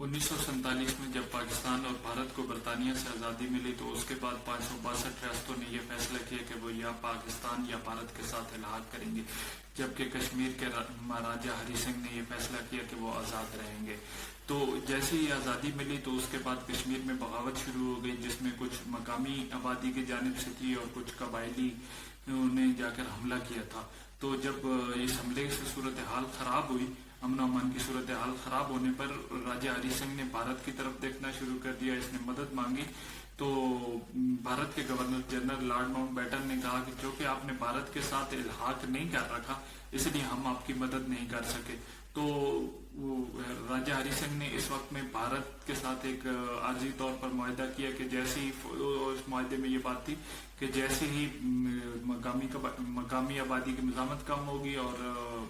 1947 میں جب پاکستان اور بھارت کو برطانیہ سے آزادی ملی تو اس کے بعد 562 ریاستوں نے یہ فیصلہ کیا کہ وہ یا پاکستان یا بھارت کے ساتھ الحاق کریں گے، جبکہ کشمیر کے مہاراجہ ہری سنگھ نے یہ فیصلہ کیا کہ وہ آزاد رہیں گے۔ تو جیسے ہی آزادی ملی تو اس کے بعد کشمیر میں بغاوت شروع ہو گئی، جس میں کچھ مقامی آبادی کی جانب سے تھی اور کچھ قبائلی نے جا کر حملہ کیا تھا۔ تو جب اس حملے سے صورتحال خراب ہوئی، امن و امان کی صورتحال خراب ہونے پر راجہ ہری سنگھ نے بھارت کی طرف دیکھنا شروع کر دیا، اس نے مدد مانگی۔ تو بھارت کے governor general lord Mountbatten نے کہا کہ چونکہ آپ نے بھارت کے ساتھ الحاق نہیں کر رکھا اس لیے ہم آپ کی مدد نہیں کر سکے۔ تو راجہ ہری سنگھ نے اس وقت میں بھارت کے ساتھ ایک عارضی طور پر معاہدہ کیا کہ جیسے ہی اس معاہدے میں یہ بات تھی کہ جیسے ہی مقامی آبادی کی مزاحمت کم ہوگی اور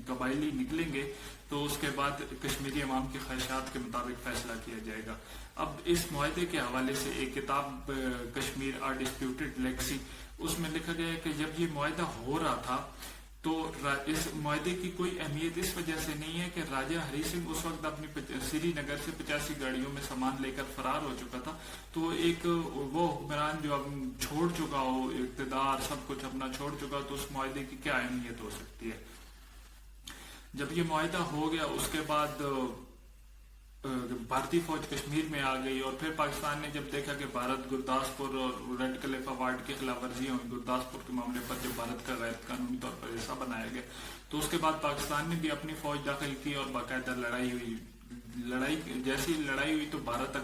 قبائلی نکلیں گے تو اس کے بعد کشمیری عوام کی خواہشات کے مطابق فیصلہ کیا جائے گا۔ اب اس معاہدے کے حوالے سے ایک کتاب کشمیر آر ڈسپیوٹڈ لیگسی، اس میں لکھا گیا ہے کہ جب یہ معاہدہ ہو رہا تھا تو اس معاہدے کی کوئی اہمیت اس وجہ سے نہیں ہے کہ راجہ ہری سنگھ اس وقت اپنی سری نگر سے 85 گاڑیوں میں سامان لے کر فرار ہو چکا تھا۔ تو ایک وہ حکمران جو اب چھوڑ چکا ہو اقتدار سب کچھ اپنا چھوڑ چکا تو اس معاہدے کی کیا اہمیت ہو سکتی ہے۔ جب یہ معاہدہ ہو گیا اس کے بعد بھارتی فوج کشمیر میں آ گئی اور پھر پاکستان نے جب دیکھا کہ بھارت گرداسپور اور ریڈ کلف ایوارڈ کی خلاف ورزیاں ہوئی گرداسپور کے معاملے پر جب بھارت کا غیر قانونی طور پر حصہ بنایا گیا تو اس کے بعد پاکستان نے بھی اپنی فوج داخل کی اور باقاعدہ لڑائی ہوئی۔ جیسی لڑائی ہوئی تو بھارت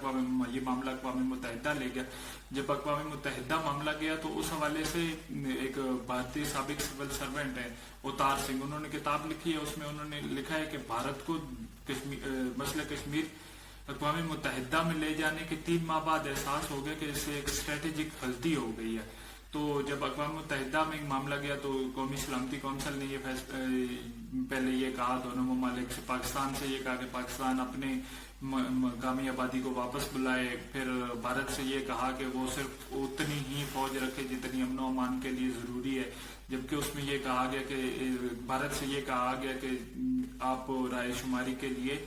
یہ معاملہ اقوام متحدہ لے گیا۔ جب اقوام متحدہ معاملہ گیا تو اس حوالے سے ایک بھارتی سابق سول سرونٹ ہے اوتار سنگھ، انہوں نے کتاب لکھی ہے، اس میں انہوں نے لکھا ہے کہ بھارت کو مسئلہ کشمیر اقوام متحدہ میں لے جانے کے 3 ماہ بعد احساس ہو گیا کہ اس سے ایک اسٹریٹجک غلطی ہو گئی ہے۔ تو جب اقوام متحدہ میں معاملہ گیا تو قومی سلامتی کونسل نے یہ پہلے یہ کہا دونوں ممالک سے، پاکستان سے یہ کہا کہ پاکستان اپنے مقامی آبادی کو واپس بلائے، پھر بھارت سے یہ کہا کہ وہ صرف اتنی ہی فوج رکھے جتنی امن و امان کے لیے ضروری ہے، جبکہ اس میں یہ کہا گیا کہ بھارت سے یہ کہا گیا کہ آپ رائے شماری کے لیے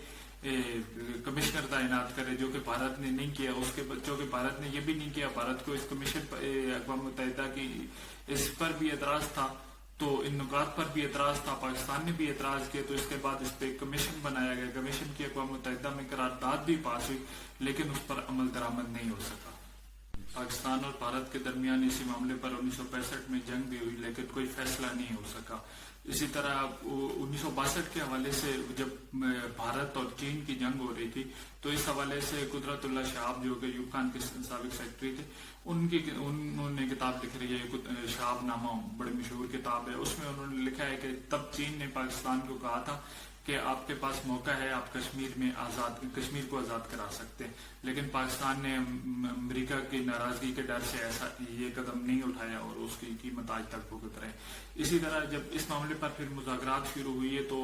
کمشنر تعینات کرے، جو کہ بھارت نے نہیں کیا۔ اس کے بچوں کے بھارت نے یہ بھی نہیں کیا، بھارت کو اس کمیشن اقوام متحدہ کی اس پر بھی اعتراض تھا، تو ان نکات پر بھی اعتراض تھا، پاکستان نے بھی اعتراض کیا، تو اس کے بعد اس پہ کمیشن بنایا گیا، کمیشن کی اقوام متحدہ میں قرارداد بھی پاس ہوئی لیکن اس پر عمل درآمد نہیں ہو سکا۔ پاکستان اور بھارت کے درمیان اسی معاملے پر 1965 میں جنگ بھی ہوئی لیکن کوئی فیصلہ نہیں ہو سکا۔ اسی طرح 1962 کے حوالے سے جب بھارت اور چین کی جنگ ہو رہی تھی تو اس حوالے سے قدرت اللہ شہاب جو کہ ایوب خان کے سابق سیکرٹری تھے انہوں نے کتاب لکھ رہی ہے، شہاب نامہ بڑی مشہور کتاب ہے، اس میں انہوں نے لکھا ہے کہ تب چین نے پاکستان کو کہا تھا کہ آپ کے پاس موقع ہے، آپ کشمیر کو آزاد کرا سکتے ہیں، لیکن پاکستان نے امریکہ کی ناراضگی کے ڈر سے یہ قدم نہیں اٹھایا اور اس کی قیمت آج تک بھگت رہے۔ اسی طرح جب اس معاملے پر پھر مذاکرات شروع ہوئی ہے تو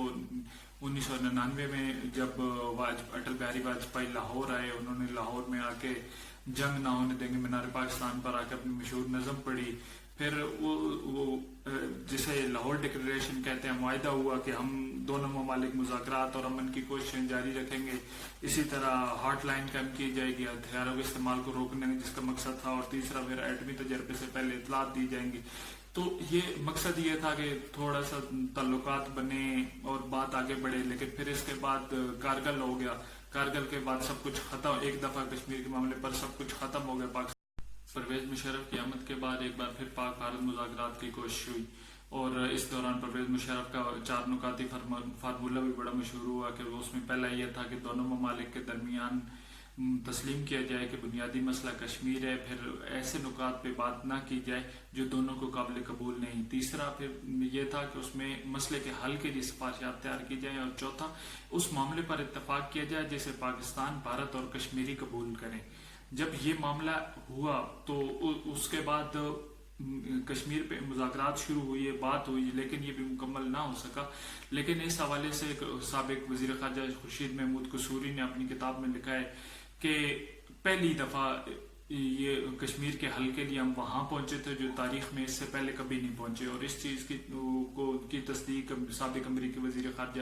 1999 میں جب اٹل بہاری واجپئی لاہور آئے، انہوں نے لاہور میں آ کے جنگ نہ ہونے دیں گے مینار پاکستان پر آ کے اپنی مشہور نظم پڑھی، پھر وہ جسے لاہور ڈکلریشن کہتے ہیں معاہدہ ہوا کہ ہم دونوں ممالک مذاکرات اور امن کی کوششیں جاری رکھیں گے، اسی طرح ہاٹ لائن قائم کی جائے گی ہتھیاروں کے استعمال کو روکنے جس کا مقصد تھا، اور تیسرا پھر ایٹمی تجربے سے پہلے اطلاعات دی جائیں گی۔ تو یہ مقصد یہ تھا کہ تھوڑا سا تعلقات بنے اور بات آگے بڑھے، لیکن پھر اس کے بعد کارگل ہو گیا، کارگل کے بعد سب کچھ ختم، ایک دفعہ کشمیر کے معاملے پر سب کچھ ختم ہو گیا۔ پاکستان پرویز مشرف کی آمد کے بعد ایک بار پھر پاک بھارت مذاکرات کی کوشش ہوئی اور اس دوران پرویز مشرف کا 4 نکاتی فارمولہ بھی بڑا مشہور ہوا کہ اس میں پہلا یہ تھا کہ دونوں ممالک کے درمیان تسلیم کیا جائے کہ بنیادی مسئلہ کشمیر ہے، پھر ایسے نکات پہ بات نہ کی جائے جو دونوں کو قابل قبول نہیں، تیسرا پھر یہ تھا کہ اس میں مسئلے کے حل کے لیے سفارشات تیار کی جائیں، اور چوتھا اس معاملے پر اتفاق کیا جائے جسے پاکستان، بھارت اور کشمیری قبول کریں۔ جب یہ معاملہ ہوا تو اس کے بعد کشمیر پہ مذاکرات شروع ہوئی، بات ہوئی لیکن یہ بھی مکمل نہ ہو سکا۔ لیکن اس حوالے سے سابق وزیر خارجہ خورشید محمود قصوری نے اپنی کتاب میں لکھا ہے کہ پہلی دفعہ یہ کشمیر کے حل کے لیے ہم وہاں پہنچے تھے جو تاریخ میں اس سے پہلے کبھی نہیں پہنچے، اور اس چیز کی تصدیق سابق امریکی وزیر خارجہ